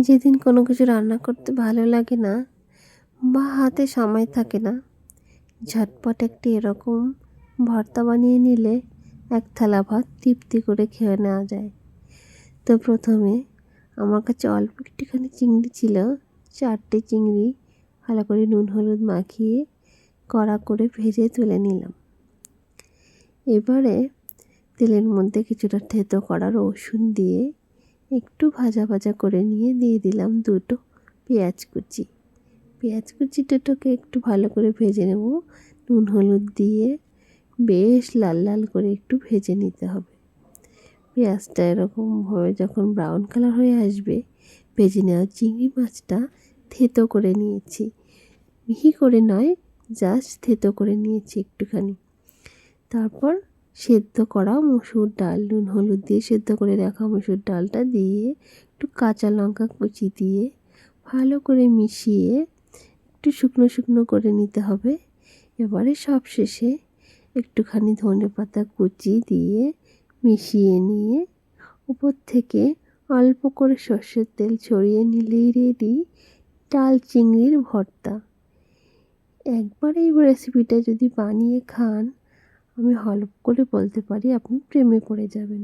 যেদিন কোনো কিছু রান্না করতে ভালো লাগে না বা হাতে সময় থাকে না, ঝটপট একটি এরকম ভর্তা বানিয়ে নিলে এক থালা ভাত তৃপ্তি করে খেয়ে নেওয়া যায়। তো প্রথমে আমার কাছে অল্প একটুখানি চিংড়ি ছিল, 4টে চিংড়ি ভালো করে নুন হলুদ মাখিয়ে কড়া করে ভেজে তুলে নিলাম। এবারে তেলের মধ্যে কিছুটা থেতো করা রসুন দিয়ে একটু ভাজা ভাজা করে নিয়ে দিয়ে দিলাম 2টো পেঁয়াজ কুচি। পেঁয়াজ কুচি দুটোকে একটু ভালো করে ভেজে নেব। নুন হলুদ দিয়ে বেশ লাল লাল করে একটু ভেজে নিতে হবে। পেঁয়াজটা এরকমভাবে যখন ব্রাউন কালার হয়ে আসবে, ভেজে নেওয়া চিংড়ি মাছটা থেতো করে নিয়েছি, মিহি করে নয়, জাস্ট থেতো করে নিয়েছি একটুখানি। তারপর সেদ্ধ করা মসুর ডাল, নুন হলুদ দিয়ে সেদ্ধ করে রাখা মসুর ডালটা দিয়ে একটু কাঁচা লঙ্কা কুচি দিয়ে ভালো করে মিশিয়ে একটু শুকনো শুকনো করে নিতে হবে। এবারে সবশেষে একটুখানি ধনেপাতা কুচি দিয়ে মিশিয়ে নিয়ে উপর থেকে অল্প করে সর্ষের তেল ছড়িয়ে নিলেই রেডি ডাল চিংড়ির ভর্তা। একবার এই রেসিপিটা যদি বানিয়ে খান, আমি হলফ করে বলতে পারি আপনি প্রেমে পড়ে যাবেন।